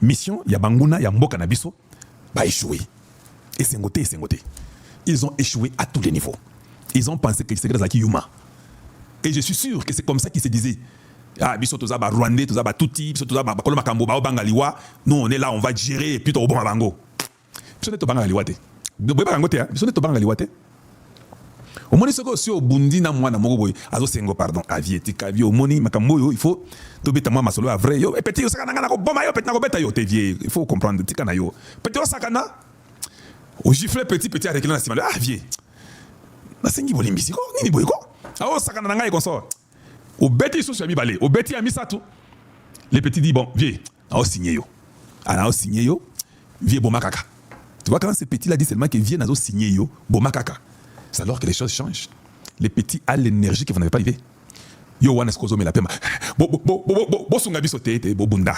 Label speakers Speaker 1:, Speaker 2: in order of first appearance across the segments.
Speaker 1: mission, il y a Banguna, il y a Mboka Nabiso, bah échoué. Et c'est ngoté. Ils ont échoué à tous les niveaux. Ils ont pensé que c'est Zaki Yuma. Et je suis sûr que c'est comme ça qu'ils se disaient. Ah, biso toza ba Rwandais, toza ba Tuti, biso toza ba Bakolo Makambo, ba Bangaliwa. Nous on est là, on va gérer et puis au bon Bango. Biso neto Bangaliwa te. Boye Bango te, biso neto Bangaliwa te. Au moni soko si au Bundi na mwana moko boy, azo sengo pardon, avieti kavi au moni makambo yo, il faut to beta moi masolo a vrai yo, et petit yo sakana na ko boma yo, petit na ko beta yo te vie, il faut comprendre tikana yo. Petit yo sakana au gifle petit avec la ciment. Ah vie. Na sengi bolimbisi ko, nini boy ko? Ah o sakana na ngai konso. Au beti sous mi balé, au beti a mis ça tout. Les petits dit bon, vie, a signé yo. A a signé yo, vie bomakaka. Tu vois quand ces petits là dit seulement que vie na signé yo, bomakaka. C'est alors que les choses changent. Les petits ont l'énergie que vous n'avez pas arrivé. Yo wana skozo me la pema. Bo sunga biso te bo bunda.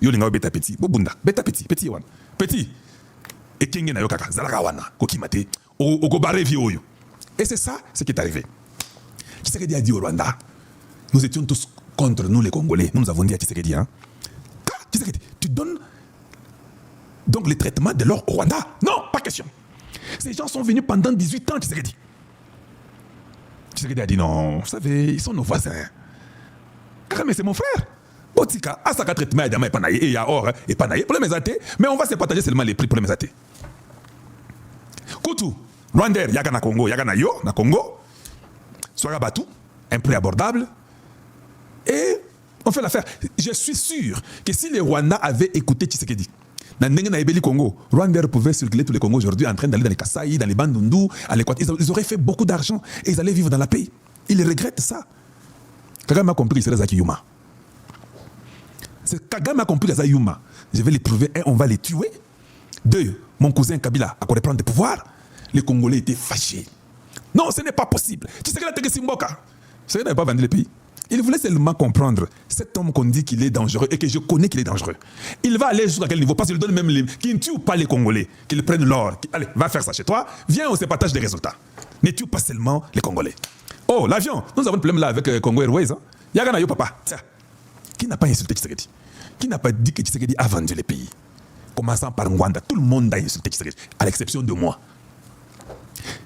Speaker 1: Yo linga beta petit, bo bunda. Beta petit wana. Petit. Et kenge na yo kaka zalaka wana kokimate o go bare vie oyo. Et c'est ça ce qui est arrivé. Tshisekedi a dit au Rwanda, nous étions tous contre nous les Congolais. Nous avons dit à Tshisekedi Tshisekedi, tu donnes donc le traitement de l'or au Rwanda? Non, pas question. Ces gens sont venus pendant 18 ans, Tshisekedi. Tshisekedi a dit non, vous savez, ils sont nos voisins. Mais c'est mon frère. Botika, à sa traitement, il y a panaye, et il y a or, et panaye, pour les mésatés, mais on va se partager seulement les prix pour les mésatés. Koutou, Rwanda, yaga na Congo, yaga na yo, na Congo, Soira Batou, un prix abordable, et on fait l'affaire. Je suis sûr que si les Rwandais avaient écouté Tshisekedi, dans le Congo, Rwanda pouvait circuler tous les Congos aujourd'hui en train d'aller dans les Kasaï, dans les Bandundu, à l'Équateur. Ils auraient fait beaucoup d'argent et ils allaient vivre dans la paix. Ils regrettent ça. Kagame a compris que c'est Zaki Yuma. Kagame a compris que c'est Yuma. Je vais les prouver. Un, on va les tuer. Deux, mon cousin Kabila a reprendre le pouvoir. Les Congolais étaient fâchés. Non, ce n'est pas possible. Tu sais que la Tegesimboka, ce n'avait pas vendu le pays. Il voulait seulement comprendre cet homme qu'on dit qu'il est dangereux et que je connais qu'il est dangereux. Il va aller jusqu'à quel niveau? Parce qu'il donne même les... Qu'il ne tue pas les Congolais, qu'il prenne l'or. Allez, va faire ça chez toi. Viens, on se partage des résultats. Ne tue pas seulement les Congolais. Oh, l'avion. Nous avons un problème là avec Congo Airways. Yagana yo papa. Tiens. Qui n'a pas insulté Tshisekedi? Qui n'a pas dit que Tshisekedi a vendu les pays? Commençant par Rwanda. Tout le monde a insulté Tshisekedi, à l'exception de moi.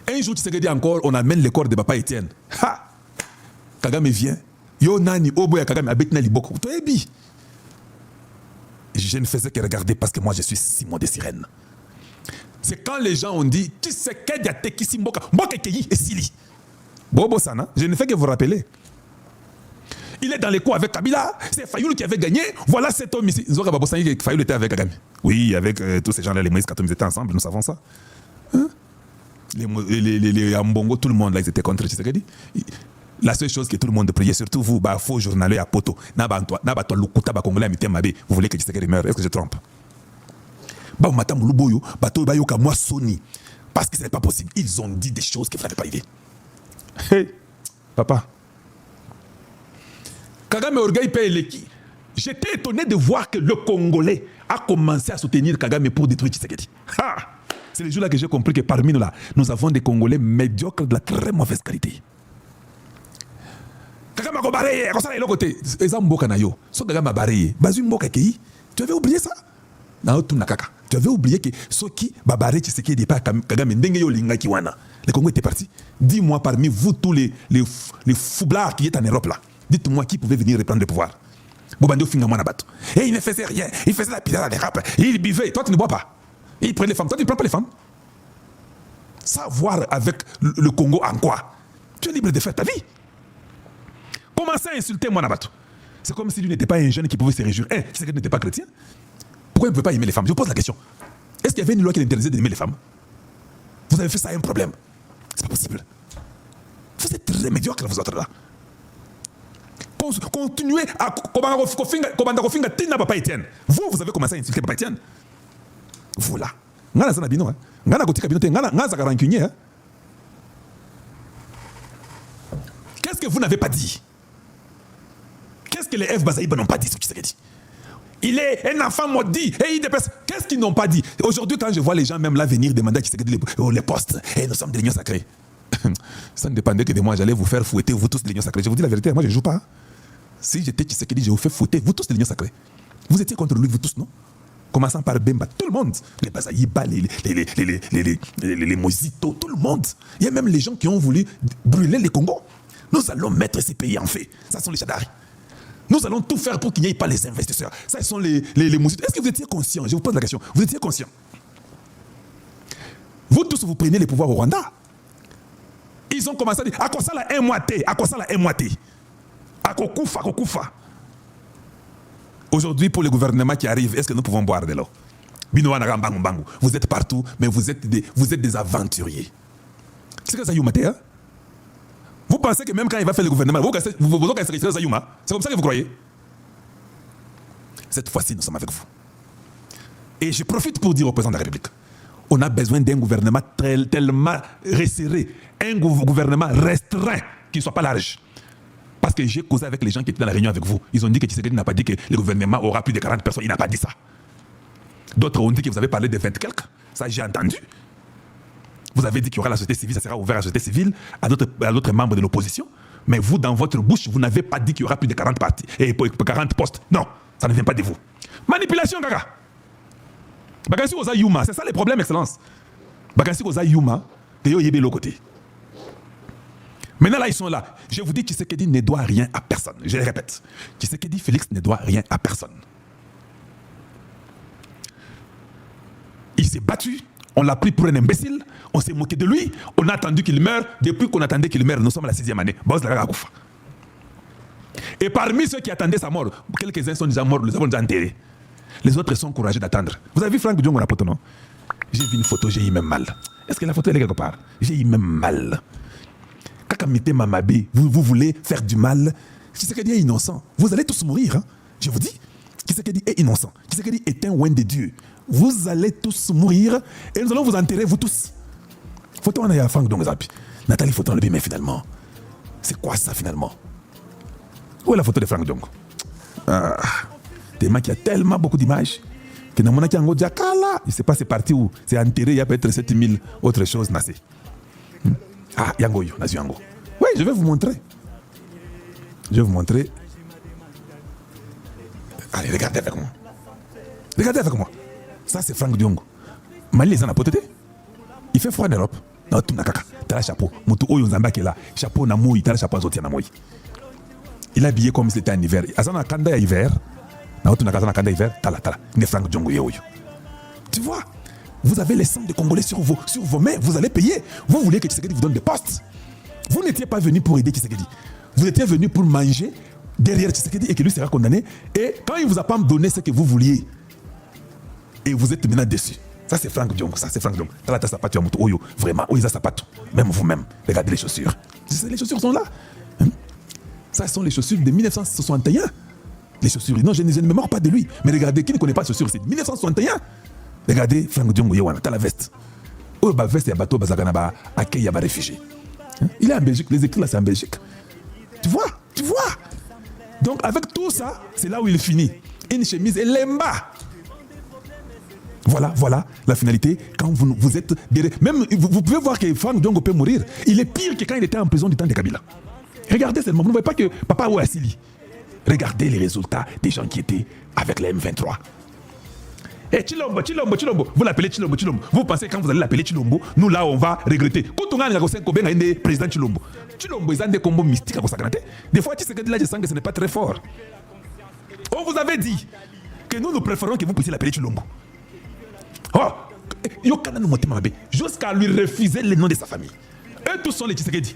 Speaker 1: Un jour, Tshisekedi encore, on amène le corps de papa Étienne. Ha! Kagame vient. Yo nani obo ya Kagame abetna liboko. Toyebi. Je ne faisais que regarder parce que moi je suis Simon de Sirène. C'est quand les gens ont dit Tshisekedi a tekisi mboka, mboka keyi esili. Bobo sana, je ne fais que vous rappeler. Il est dans les coups avec Kabila, c'est Fayoulou qui avait gagné. Voilà cet homme ici. Zora Babosani que Fayoulou était avec Kagame. Oui, avec tous ces gens-là, les Moïse Katumbi, ils étaient ensemble, nous savons ça. Hein? Les Ambongo, tout le monde là, ils étaient contre Tshisekedi. La seule chose que tout le monde priait, surtout vous, faux journalier à poto, vous voulez que Tshisekedi meure. Est-ce que je trompe? Parce que ce n'est pas possible. Ils ont dit des choses qui ne fallait pas arriver. Hey, papa. Kagame Orgueil paye l'équipe. J'étais étonné de voir que le Congolais a commencé à soutenir Kagame pour détruire Tshisekedi. C'est le jour-là que j'ai compris que parmi nous là, nous avons des Congolais médiocres de la très mauvaise qualité. Kagame a barré, comme ça, il est côté. Tu avais oublié ça? Tu avais oublié que ceux qui babaré Tshisekedi pas Kagame ndenge yo linga kiwana. Les Congolais étaient partis. Dis-moi parmi vous tous les foublards qui est en Europe là. Dites-moi qui pouvait venir reprendre le pouvoir. Bobando finga mwana bato. Et il ne faisait rien. Il faisait la pizza des rap. Il buvait. Toi tu ne bois pas. Il prenait les femmes. Toi tu ne prends pas les femmes. Savoir avec le Congo en quoi? Tu es libre de faire ta vie. Commencez à insulter mwana bato. C'est comme si lui n'était pas un jeune qui pouvait se réjouir. Tshisekedi n'était pas chrétien. Pourquoi il ne pouvait pas aimer les femmes? Je vous pose la question. Est-ce qu'il y avait une loi qui l'interdisait d'aimer les femmes? Vous avez fait ça un problème. C'est pas possible. Vous êtes très médiocres, vous autres là. Continuez à Papa Etienne. Vous avez commencé à insulter Papa Etienne. Vous là. Qu'est-ce que vous n'avez pas dit? Qu'est-ce que les F Bazaïba n'ont pas dit sur Tshisekedi? Il est un enfant maudit et il dépasse. Qu'est-ce qu'ils n'ont pas dit? Aujourd'hui, quand je vois les gens même là venir demander à Tshisekedi les postes, et nous sommes de l'Union sacrée. Ça ne dépendait que de moi, j'allais vous faire fouetter, vous tous de l'Union sacrée. Je vous dis la vérité, moi je ne joue pas. Si j'étais Tshisekedi, je vous fais fouetter, vous tous de l'Union sacrée. Vous étiez contre lui, vous tous, non? commençant par Bemba, tout le monde, les Bazaïba, les Mosito, tout le monde. Il y a même les gens qui ont voulu brûler les Congo. Nous allons mettre ces pays en fait. Ça sont les Chadari. Nous allons tout faire pour qu'il n'y ait pas les investisseurs. Ça sont les Mosito. Est-ce que vous étiez conscient? Je vous pose la question. Vous étiez conscient? Vous tous, vous prenez les pouvoirs au Rwanda. Ils ont commencé à dire, à quoi ça la MOT, à quoi ça la MOT, à quoi Koufa. Aujourd'hui, pour le gouvernement qui arrive, est-ce que nous pouvons boire de l'eau? Vous êtes partout, mais vous êtes des aventuriers. C'est que ça Yuma, hein? Vous pensez que même quand il va faire le gouvernement, vous allez ça Yuma? C'est comme ça que vous croyez? Cette fois-ci, nous sommes avec vous. Et je profite pour dire au président de la République, on a besoin d'un gouvernement tellement resserré, un gouvernement restreint, qui ne soit pas large. Parce que j'ai causé avec les gens qui étaient dans la réunion avec vous. Ils ont dit que Tshisekedi n'a pas dit que le gouvernement aura plus de 40 personnes. Il n'a pas dit ça. D'autres ont dit que vous avez parlé de 20 quelques. Ça, j'ai entendu. Vous avez dit qu'il y aura la société civile, ça sera ouvert à la société civile, à d'autres membres de l'opposition. Mais vous, dans votre bouche, vous n'avez pas dit qu'il y aura plus de 40 partis et 40 postes. Non, ça ne vient pas de vous. Manipulation, gaga. Bagansi Oza Yuma, c'est ça le problème, Excellence. Bagansi Oza Yuma, de yo yebe l'autre côté. Maintenant là, ils sont là. Je vous dis, Tshisekedi ne doit rien à personne. Je le répète. Tshisekedi Félix ne doit rien à personne. Il s'est battu, on l'a pris pour un imbécile, on s'est moqué de lui, on a attendu qu'il meure. Depuis qu'on attendait qu'il meure, nous sommes à la 6e année. Et parmi ceux qui attendaient sa mort, quelques-uns sont déjà morts, nous les avons déjà enterrés. Les autres sont courageux d'attendre. Vous avez vu Franck Diongo la photo, non? J'ai vu une photo, j'ai eu même mal. Est-ce que la photo elle est quelque part? J'ai eu même mal. Kakamite Mamabe, vous voulez faire du mal. Tshisekedi est innocent. Vous allez tous mourir. Hein? Je vous dis. Tshisekedi est innocent. Tshisekedi est un oint de Dieu. Vous allez tous mourir et nous allons vous enterrer, vous tous. Photo on a eu Franck Diongo Zapi. Nathalie photo on le mais finalement. C'est quoi ça finalement? Où est la photo de Franck Diongo? Tellement qu'il y a tellement beaucoup d'images que dans mon avis, il ne sait pas c'est parti où. C'est enterré, il y a peut-être 7000 autres choses. Ah, Yango, Yango. Oui, je vais vous montrer. Je vais vous montrer. Allez, regardez avec moi. Regardez avec moi. Ça, c'est Franck Diongo. Mali, les en a poté. Il fait froid en Europe. Non, tu n'as qu'à. Tu as le chapeau. Moutou Oyo Zamba qui est là. Chapeau na mouille. Tu as le chapeau à mouille. Il est habillé comme si c'était en hiver. Azana Kanda hiver. Tu vois, vous avez les sangs de Congolais sur vos mains, vous allez payer. Vous voulez que Tshisekedi vous donne des postes. Vous n'étiez pas venu pour aider Tshisekedi. Vous étiez venu pour manger derrière Tshisekedi et que lui sera condamné. Et quand il ne vous a pas donné ce que vous vouliez, et vous êtes maintenant déçu. Ça c'est Franck Diongo, ça c'est Franck Diongo. Vraiment, même vous-même, regardez les chaussures. Les chaussures sont là. Ça sont les chaussures de 1961. Les chaussures. Non, je ne me mords pas de lui. Mais regardez, qui ne connaît pas les chaussures, c'est 1961. Regardez, Franck Diongo Yewana, t'as la veste. Oh, la veste, il y a bateau, Bazaganaba, accueil, il y a réfugié. Il est en Belgique, les écrits là, c'est en Belgique. Tu vois? Donc, avec tout ça, c'est là où il finit. Une chemise et l'emba. Voilà la finalité. Quand vous êtes derrière. Même, vous pouvez voir que Franck Diongo peut mourir. Il est pire que quand il était en prison du temps de Kabila. Regardez seulement, vous ne voyez pas que Papa Ouassili. Regardez les résultats des gens qui étaient avec la M23. Et Chilombo, vous l'appelez Chilombo. Vous pensez quand vous allez l'appeler Chilombo, nous là on va regretter. Quand on a un président Chilombo, ils ont des combos mystiques à Kosakanate. Des fois, tu sais que là, je sens que ce n'est pas très fort. On vous avait dit que nous préférons que vous puissiez l'appeler Chilombo. Oh, jusqu'à lui refuser le nom de sa famille. Eux tous sont les Tshisekedi.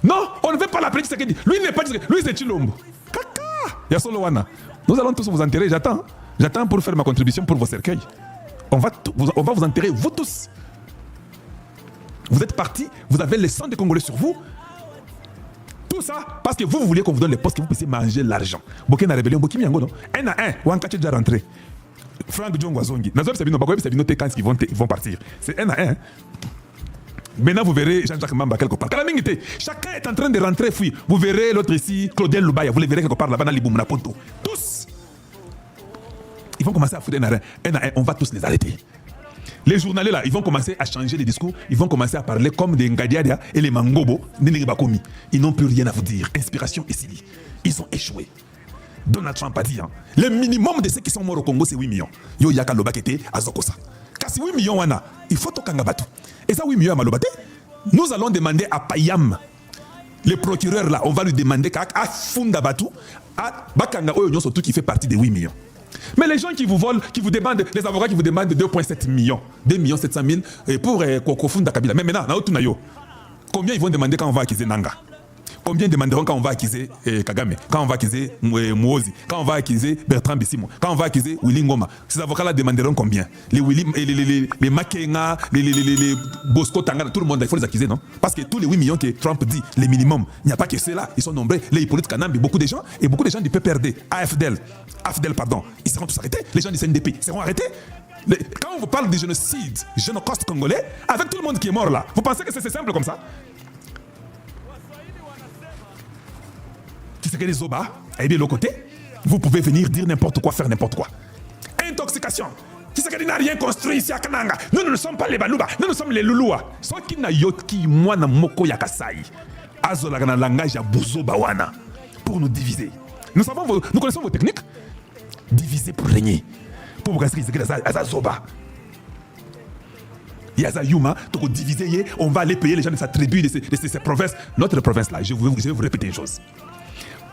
Speaker 1: Non, on ne veut pas l'appeler Tshisekedi. Lui n'est pas Tshisekedi, lui c'est Chilombo. Yassolowana. Nous allons tous vous enterrer, j'attends pour faire ma contribution pour vos cercueils. On va vous enterrer, vous tous. Vous êtes partis, vous avez les sang des Congolais sur vous. Tout ça parce que vous voulez qu'on vous donne les postes, que vous puissiez manger l'argent. Bokena rébellion, Bokimi Yango, non? Un à un, Wankache déjà rentré. Franck Diongo Azongi. Nazop Sabino, Bakoye Sabino, quand ils vont partir. C'est un à un. Maintenant, vous verrez Jean-Jacques Mamba quelque part. Chacun est en train de rentrer, fouille. Vous verrez l'autre ici, Claudel Loubaya. Vous les verrez quelque part là-bas dans les Boumna Poto. Tous. Ils vont commencer à foutre un à un. On va tous les arrêter. Les journalistes là, ils vont commencer à changer les discours. Ils vont commencer à parler comme des Ngadiadia et les Mangobo. Ils n'ont plus rien à vous dire. Inspiration et Sili. Ils ont échoué. Donald Trump a dit, hein, le minimum de ceux qui sont morts au Congo, c'est 8 millions. Yo yaka lobakete azokosa. Kasi 8 millions wana, il faut tokanga batu. Et ça 8 millions à malobate, nous allons demander à Payam, le procureur là, on va lui demander qu'à funda batu, à bakanga oyo surtout qui fait partie des 8 millions. Mais les gens qui vous volent, qui vous demandent, les avocats qui vous demandent 2,7 millions, 2 700 000 pour Kokofunda Kabila. Mais maintenant, combien ils vont demander quand on va acquiser Nanga? Combien demanderont quand on va acquiser Kagame, quand on va acquiser Mouozi, quand on va acquiser Bertrand Bissimo, quand on va acquiser Willy Ngoma? Ces avocats-là demanderont combien? Les Makenga, les Bosco Tangana, tout le monde, il faut les acquiser, non? Parce que tous les 8 millions que Trump dit, les minimums, il n'y a pas que ceux-là, ils sont nombreux. Les Hippolyte Kanambi, beaucoup de gens, et beaucoup de gens du PPRD, AFDL, pardon, ils seront tous arrêtés. Les gens du CNDP seront arrêtés. Quand on vous parle de génocide, génocide congolais, avec tout le monde qui est mort là, vous pensez que c'est simple comme ça? Qui c'est que les Zoba, et de l'autre côté, vous pouvez venir dire n'importe quoi, faire n'importe quoi. Intoxication. Qui c'est qu'il n'a rien construit ici à Kananga? Nous ne sommes pas les Baluba, nous sommes les Louloua. Ce qui n'a yoki, moi, na moko yakasai. Azola na langage ya Bozoba wana. Pour nous diviser. Nous connaissons vos techniques. Diviser pour régner. Pour vous casser que Zoba. Yaza Yuma, donc diviser, on va aller payer les gens de sa tribu, de ces provinces. Notre province là, je vais vous répéter une chose.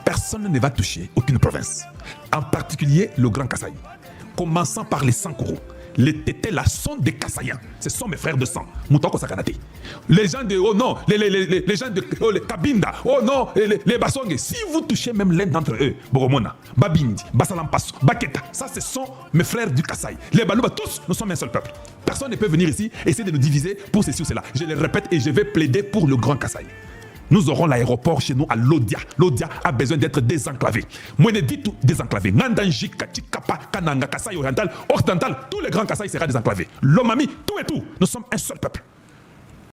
Speaker 1: Personne ne va toucher aucune province. En particulier le Grand Kasaï. Commençant par les Sankoro. Les tétés là sont des Kasaïens. Ce sont mes frères de sang. Moutoko Sakanate. Les gens de oh non, les gens de les Kabinda, oh non, les Basonge. Si vous touchez même l'un d'entre eux, Boromona, Babindi, Basalampasso, Baketa, ça ce sont mes frères du Kasaï. Les Balouba, tous, nous sommes un seul peuple. Personne ne peut venir ici essayer de nous diviser pour ceci ou cela. Je le répète et je vais plaider pour le Grand Kasaï. Nous aurons l'aéroport chez nous à Lodia. Lodia a besoin d'être désenclavé. Moueneditu désenclavé. Nandanjika, Chikapa, Kananga, Kasaï oriental, occidental, tous les grands Kasaï seront désenclavés. Lomami, tout et tout. Nous sommes un seul peuple.